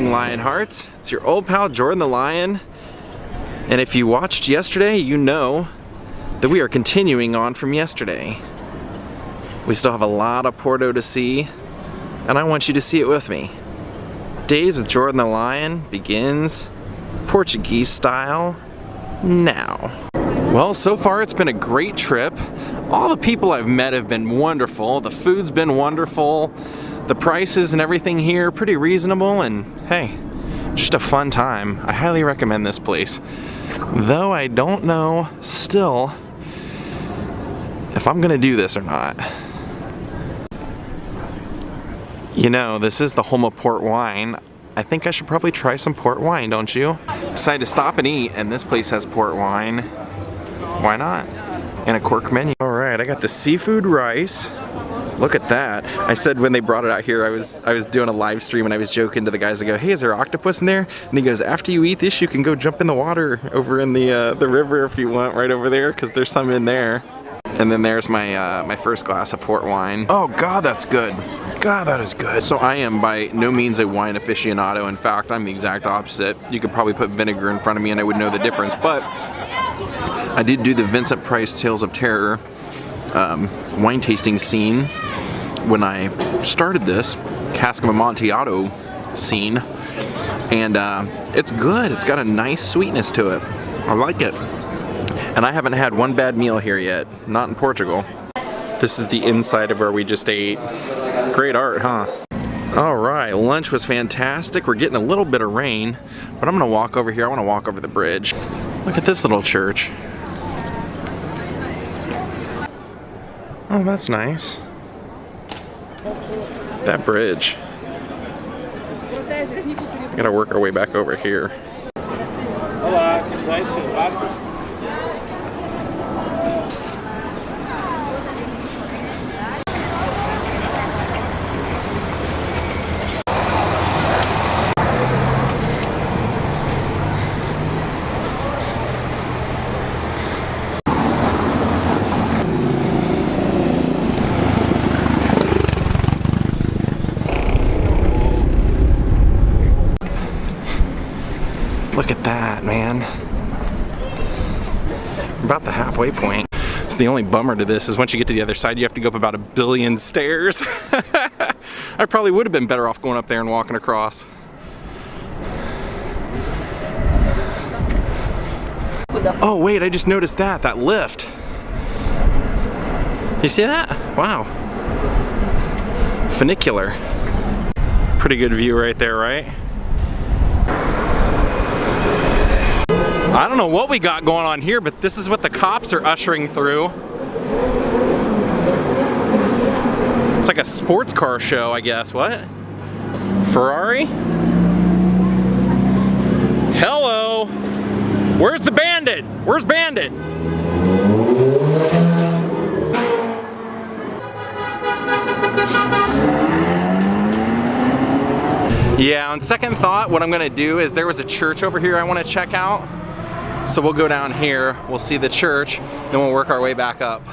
morning, Lionhearts. It's your old pal Jordan the Lion. And if you watched yesterday, you know that we are continuing on from yesterday. We still have a lot of Porto to see, and I want you to see it with me. Days with Jordan the Lion begins Portuguese style now. Well, so far it's been a great trip. All the people I've met have been wonderful. The food's been wonderful. The prices and everything here pretty reasonable, and hey, just a fun time. I highly recommend this place. Though I don't know still if I'm gonna do this or not. You know, this is the home of port wine. I think I should probably try some port wine, don't you? Decided to stop and eat, and this place has port wine. Why not? And a cork menu. All right, I got the seafood rice. Look at that. I said when they brought it out here, I was doing a live stream and I was joking to the guys. I go, hey, is there octopus in there? And he goes, after you eat this, you can go jump in the water over in the river if you want, right over there, because there's some in there. And then there's my my first glass of port wine. Oh God, that's good. God, that is good. So I am by no means a wine aficionado. In fact, I'm the exact opposite. You could probably put vinegar in front of me and I would know the difference. But I did do the Vincent Price Tales of Terror wine tasting scene when I started this Cask of Amontillado scene, and it's good. It's got a nice sweetness to it. I like it. And I haven't had one bad meal here yet, not in Portugal. This is the inside of where we just ate. Great art, huh? All right, lunch was fantastic. We're getting a little bit of rain, but I'm gonna walk over here. I wanna walk over the bridge. Look at this little church. Oh, that's nice. That bridge. We gotta work our way back over here. Look at that, man. About the halfway point. So the only bummer to this is once you get to the other side, you have to go up about 1 billion stairs. I probably would have been better off going up there and walking across. Oh wait, I just noticed that lift. You see that? Wow. Funicular. Pretty good view right there, right? I don't know what we got going on here, but this is what the cops are ushering through. It's like a sports car show, I guess. What? Ferrari? Hello? Where's the bandit? Where's Bandit? Yeah, on second thought, what I'm gonna do is there was a church over here I wanna check out. So we'll go down here, we'll see the church, then we'll work our way back up.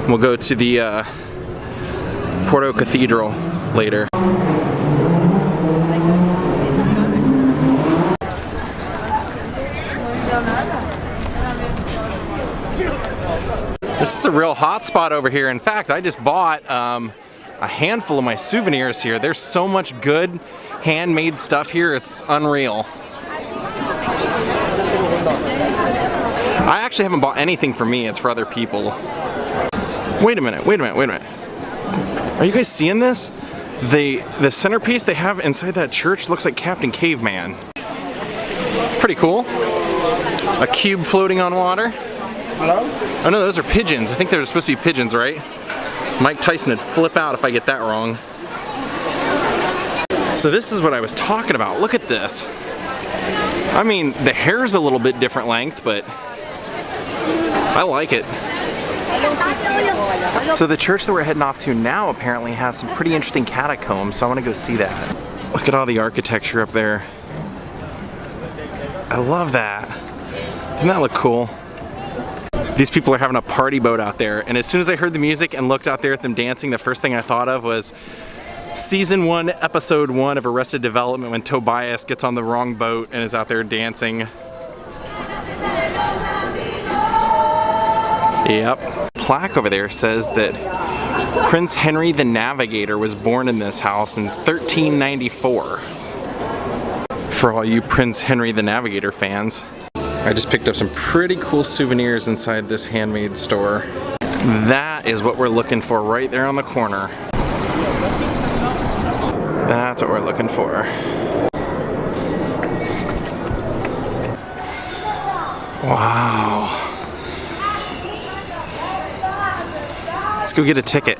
We'll go to the Porto Cathedral later. This is a real hot spot over here. In fact, I just bought a handful of my souvenirs here. There's so much good handmade stuff here, it's unreal. I actually haven't bought anything for me, it's for other people. Wait a minute. Are you guys seeing this? The centerpiece they have inside that church looks like Captain Caveman. Pretty cool. A cube floating on water. Hello? Oh no, those are pigeons. I think they're supposed to be pigeons, right? Mike Tyson would flip out if I get that wrong. So this is what I was talking about. Look at this. I mean, the hair's a little bit different length, but I like it. So the church that we're heading off to now apparently has some pretty interesting catacombs, so I want to go see that. Look at all the architecture up there. I love that. Doesn't that look cool? These people are having a party boat out there, and as soon as I heard the music and looked out there at them dancing, the first thing I thought of was Season 1, Episode 1 of Arrested Development when Tobias gets on the wrong boat and is out there dancing. Yep. Plaque over there says that Prince Henry the Navigator was born in this house in 1394. For all you Prince Henry the Navigator fans. I just picked up some pretty cool souvenirs inside this handmade store. That is what we're looking for right there on the corner. That's what we're looking for. Wow. Let's go get a ticket.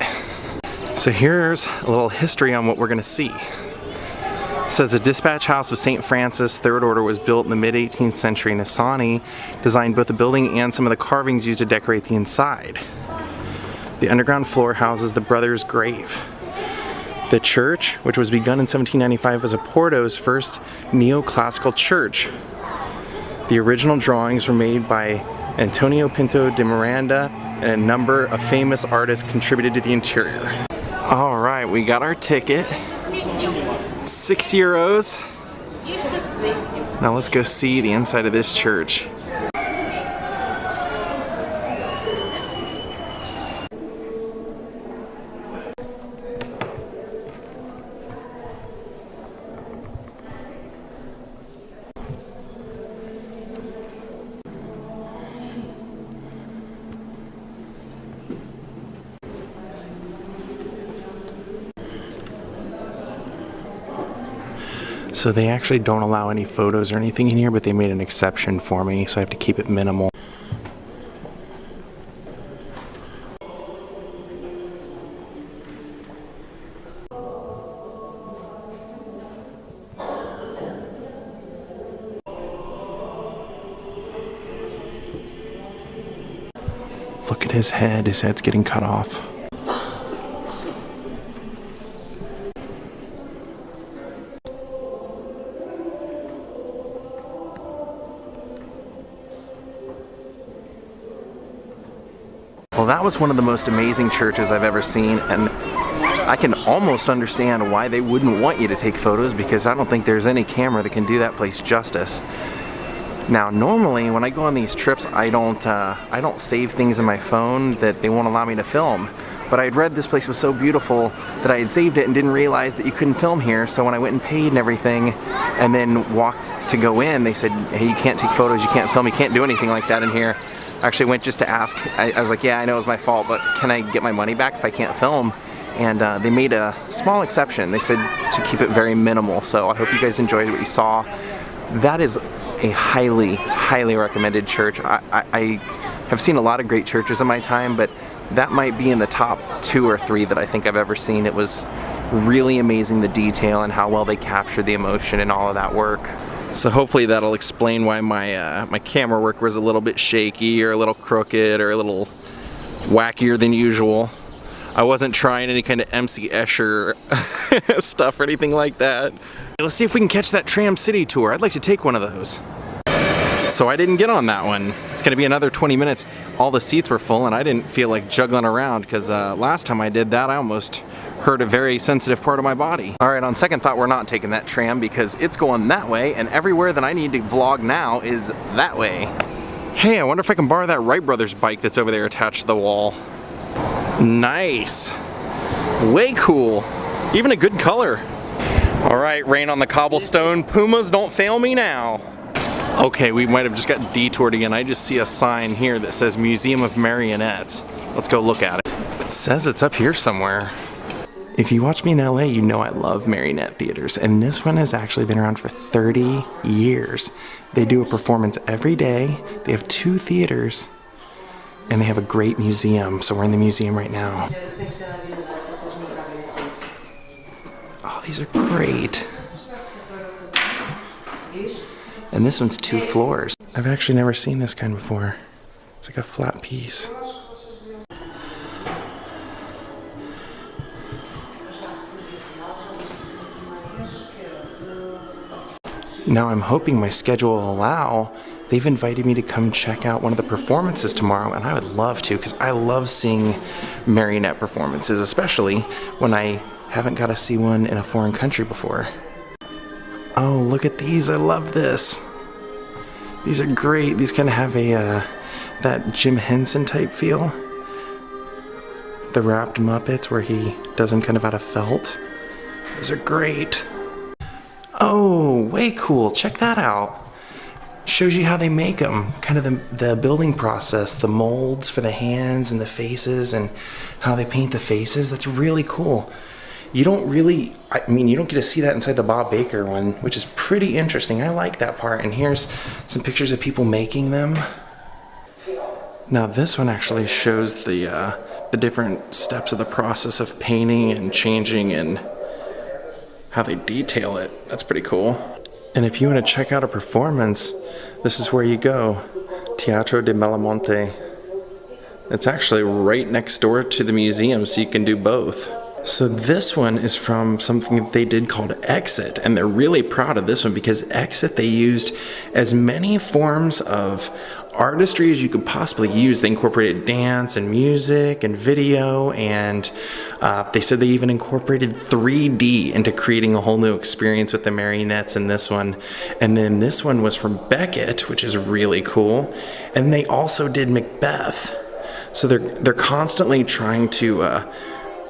So here's a little history on what we're gonna see. It says the dispatch house of St. Francis, Third Order, was built in the mid-18th century. Nassani designed both the building and some of the carvings used to decorate the inside. The underground floor houses the brothers' grave. The church, which was begun in 1795, was Porto's first neoclassical church. The original drawings were made by Antonio Pinto de Miranda, and a number of famous artists contributed to the interior. All right, we got our ticket. €6. Now let's go see the inside of this church. So they actually don't allow any photos or anything in here, but they made an exception for me, so I have to keep it minimal. Look at his head's getting cut off. Well, that was one of the most amazing churches I've ever seen, and I can almost understand why they wouldn't want you to take photos, because I don't think there's any camera that can do that place justice. Now, normally when I go on these trips, I don't save things in my phone that they won't allow me to film. But I had read this place was so beautiful that I had saved it and didn't realize that you couldn't film here. So when I went and paid and everything, and then walked to go in, they said, hey, you can't take photos, you can't film, you can't do anything like that in here. I actually went just to ask. I was like, yeah, I know it was my fault, but can I get my money back if I can't film? And they made a small exception. They said to keep it very minimal. So I hope you guys enjoyed what you saw. That is a highly, highly recommended church. I have seen a lot of great churches in my time, but that might be in the top 2 or 3 that I think I've ever seen. It was really amazing, the detail and how well they captured the emotion and all of that work. So hopefully that'll explain why my camera work was a little bit shaky or a little crooked or a little wackier than usual. I wasn't trying any kind of MC Escher stuff or anything like that. Let's see if we can catch that Tram City tour. I'd like to take one of those. So I didn't get on that one. It's gonna be another 20 minutes. All the seats were full and I didn't feel like juggling around, because last time I did that I almost hurt a very sensitive part of my body. All right, on second thought, we're not taking that tram because it's going that way, and everywhere that I need to vlog now is that way. Hey, I wonder if I can borrow that Wright Brothers bike that's over there attached to the wall. Nice. Way cool. Even a good color. All right, rain on the cobblestone. Pumas, don't fail me now. Okay, we might have just got detoured again. I just see a sign here that says Museum of Marionettes. Let's go look at it. It says it's up here somewhere. If you watch me in LA, you know I love marionette theaters, and this one has actually been around for 30 years. They do a performance every day. They have 2 theaters, and they have a great museum. So we're in the museum right now. Oh, these are great. And this one's 2 floors. I've actually never seen this kind before. It's like a flat piece. Now I'm hoping my schedule will allow. They've invited me to come check out one of the performances tomorrow, and I would love to, because I love seeing marionette performances, especially when I Haven't got to see one in a foreign country before. Oh, look at these. I love this. These are great. These kind of have a that Jim Henson type feel. The wrapped Muppets where he does them kind of out of felt. Those are great. Oh, way cool. Check that out. Shows you how they make them. Kind of the building process, the molds for the hands and the faces and how they paint the faces. That's really cool. You don't really, you don't get to see that inside the Bob Baker one, which is pretty interesting. I like that part. And here's some pictures of people making them. Now this one actually shows the different steps of the process of painting and changing and how they detail it. That's pretty cool. And if you want to check out a performance, this is where you go. Teatro de Melamonte. It's actually right next door to the museum, so you can do both. So this one is from something that they did called Exit, and they're really proud of this one because Exit they used as many forms of artistry as you could possibly use. They incorporated dance and music and video, and they said they even incorporated 3D into creating a whole new experience with the marionettes in this one. And then this one was from Beckett, which is really cool. And they also did Macbeth. So they're constantly trying to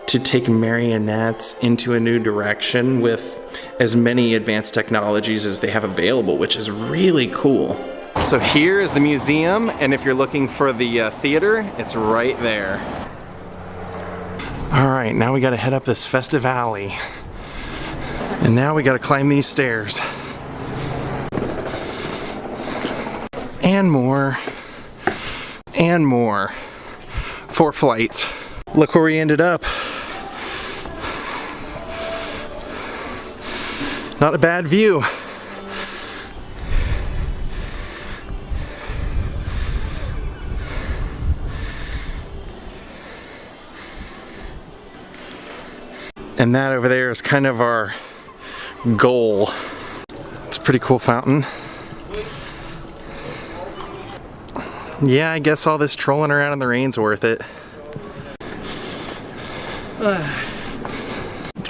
take marionettes into a new direction with as many advanced technologies as they have available, which is really cool. So here is the museum, and if you're looking for the theater, it's right there. All right, now we gotta head up this festive alley. And now we gotta climb these stairs. And more. And more. 4 flights. Look where we ended up. Not a bad view. And that over there is kind of our goal. It's a pretty cool fountain. Yeah, I guess all this trolling around in the rain's worth it.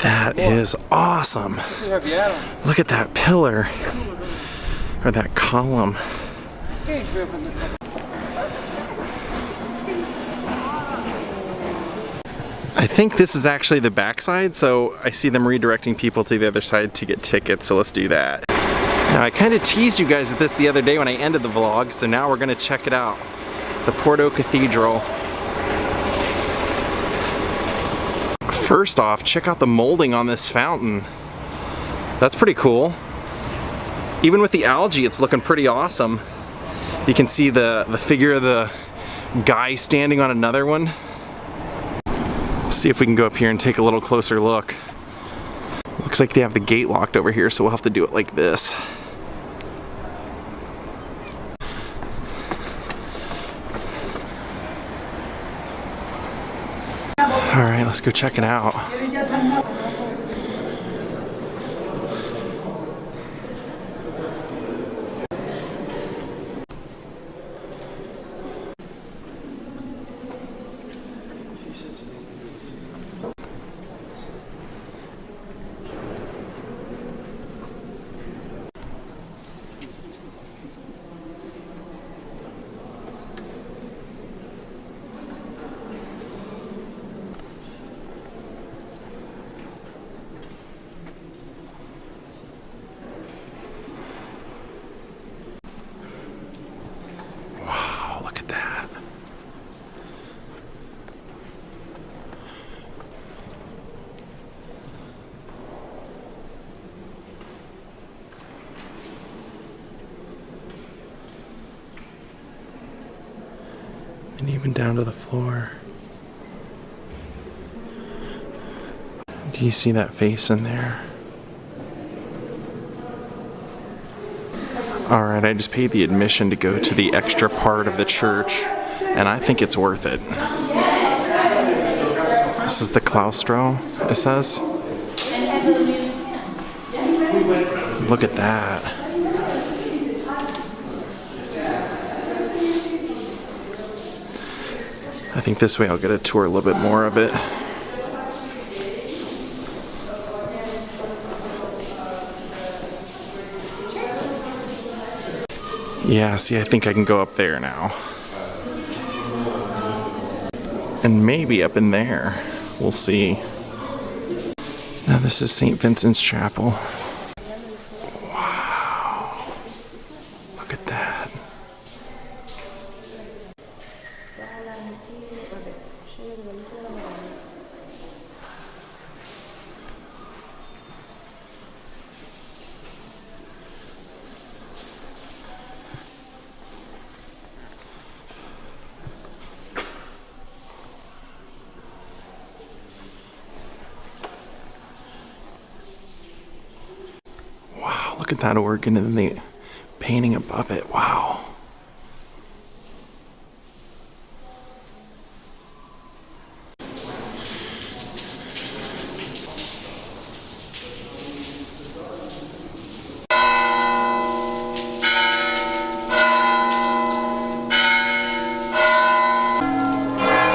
That is awesome. Look at that pillar, or that column. I think this is actually the backside, so I see them redirecting people to the other side to get tickets, so let's do that. Now I kind of teased you guys with this the other day when I ended the vlog, so now we're gonna check it out. The Porto Cathedral. First off, check out the molding on this fountain. That's pretty cool. Even with the algae, it's looking pretty awesome. You can see the figure of the guy standing on another one. See if we can go up here and take a little closer look. Looks like they have the gate locked over here, so we'll have to do it like this. Alright, let's go check it out. And even down to the floor. Do you see that face in there? Alright, I just paid the admission to go to the extra part of the church, and I think it's worth it. This is the claustro, it says. Look at that. I think this way I'll get a tour a little bit more of it. Yeah, see, I think I can go up there now. And maybe up in there. We'll see. Now this is St. Vincent's Chapel. Wow. Look at that. Look at that organ and the painting above it. Wow.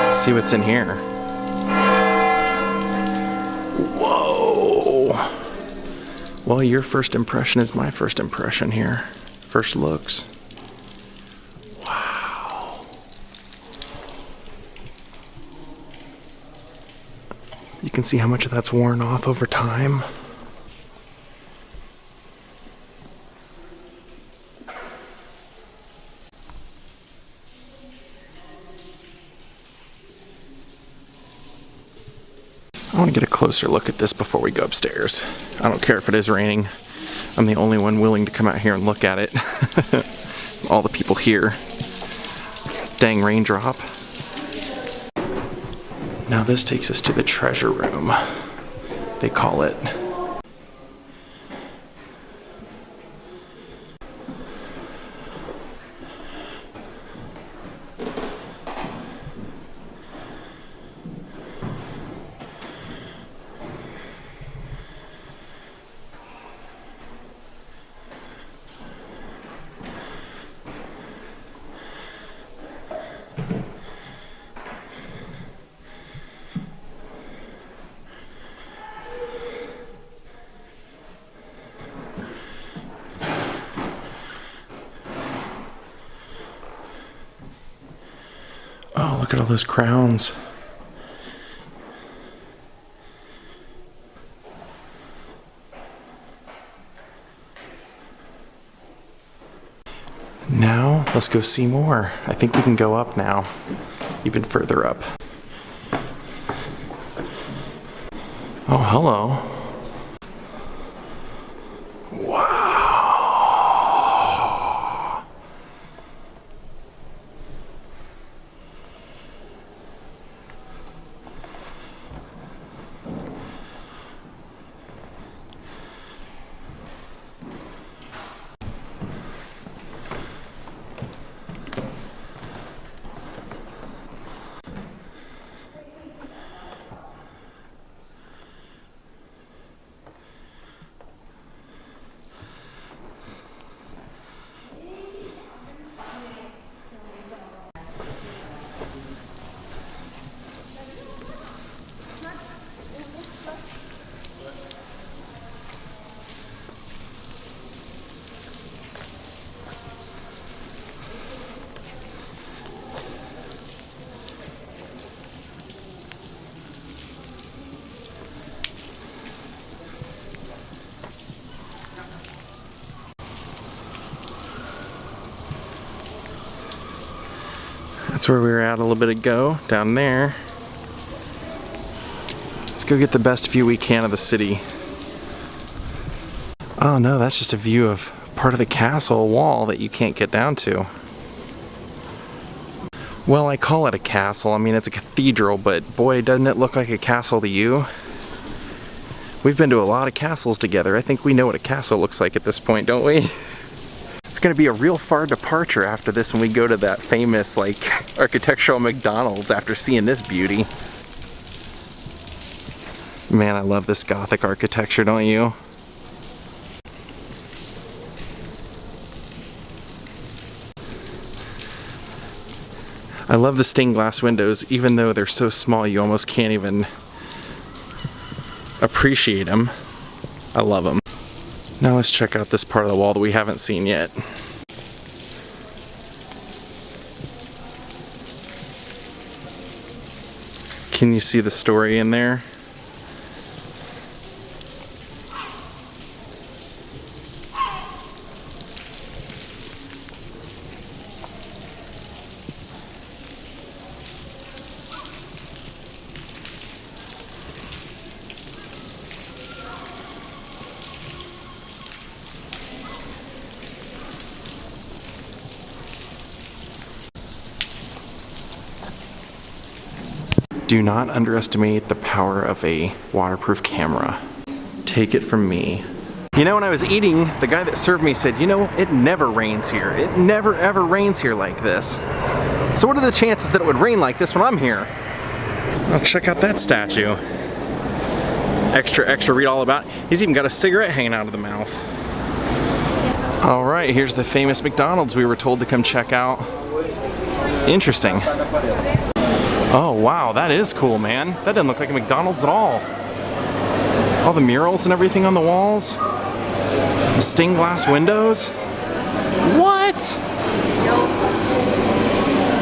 Let's see what's in here. Well, your first impression is my first impression here. First looks. Wow. You can see how much of that's worn off over time. I want to get a closer look at this before we go upstairs. I don't care if it is raining. I'm the only one willing to come out here and look at it. All the people here. Dang raindrop. Now this takes us to the treasure room, they call it. Oh, look at all those crowns. Now, let's go see more. I think we can go up now, even further up. Oh, hello. Wow. That's where we were at a little bit ago, down there. Let's go get the best view we can of the city. Oh no, that's just a view of part of the castle wall that you can't get down to. Well, I call it a castle. I mean, it's a cathedral, but boy, doesn't it look like a castle to you? We've been to a lot of castles together. I think we know what a castle looks like at this point, don't we? It's gonna be a real far departure after this when we go to that famous, like, architectural McDonald's after seeing this beauty. Man, I love this Gothic architecture, don't you? I love the stained glass windows, even though they're so small you almost can't even appreciate them. I love them. Now let's check out this part of the wall that we haven't seen yet. Can you see the story in there? Do not underestimate the power of a waterproof camera. Take it from me. You know, when I was eating, the guy that served me said, you know, it never rains here. It never ever rains here like this. So what are the chances that it would rain like this when I'm here? Oh, check out that statue. Extra, read all about it. He's even got a cigarette hanging out of the mouth. All right, here's the famous McDonald's we were told to come check out. Interesting. Oh wow, that is cool, man. That doesn't look like a McDonald's at all. All the murals and everything on the walls. The stained glass windows. What?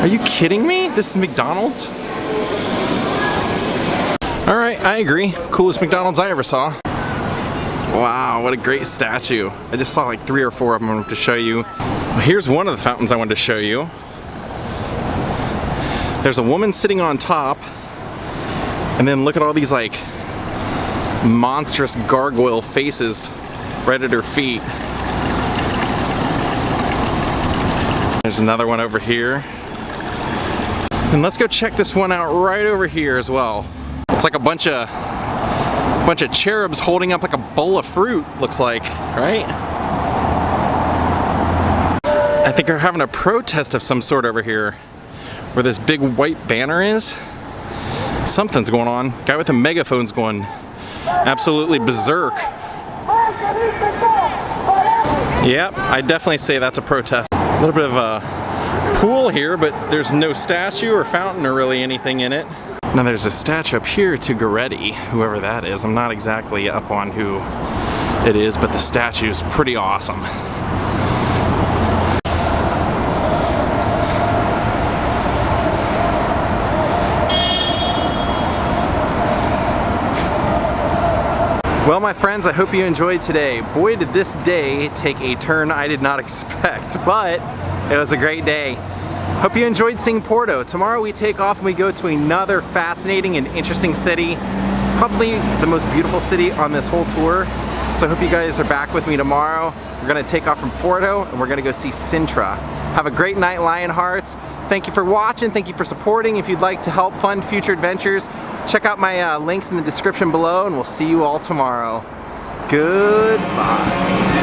Are you kidding me? This is McDonald's? Alright, I agree. Coolest McDonald's I ever saw. Wow, what a great statue. I just saw like 3 or 4 of them I wanted to show you. Well, here's one of the fountains I wanted to show you. There's a woman sitting on top, and then look at all these like monstrous gargoyle faces right at her feet. There's another one over here. And let's go check this one out right over here as well. It's like a bunch of cherubs holding up like a bowl of fruit, looks like, right? I think they're having a protest of some sort over here. Where this big white banner is. Something's going on. Guy with a megaphone's going absolutely berserk. Yep, I definitely say that's a protest. A little bit of a pool here, but there's no statue or fountain or really anything in it. Now there's a statue up here to Goretti, whoever that is. I'm not exactly up on who it is, but the statue is pretty awesome. Well, my friends, I hope you enjoyed today. Boy, did this day take a turn I did not expect, but it was a great day. Hope you enjoyed seeing Porto. Tomorrow we take off and we go to another fascinating and interesting city. Probably the most beautiful city on this whole tour. So I hope you guys are back with me tomorrow. We're gonna take off from Porto and we're gonna go see Sintra. Have a great night, Lionhearts. Thank you for watching, thank you for supporting. If you'd like to help fund future adventures, check out my links in the description below and we'll see you all tomorrow. Goodbye.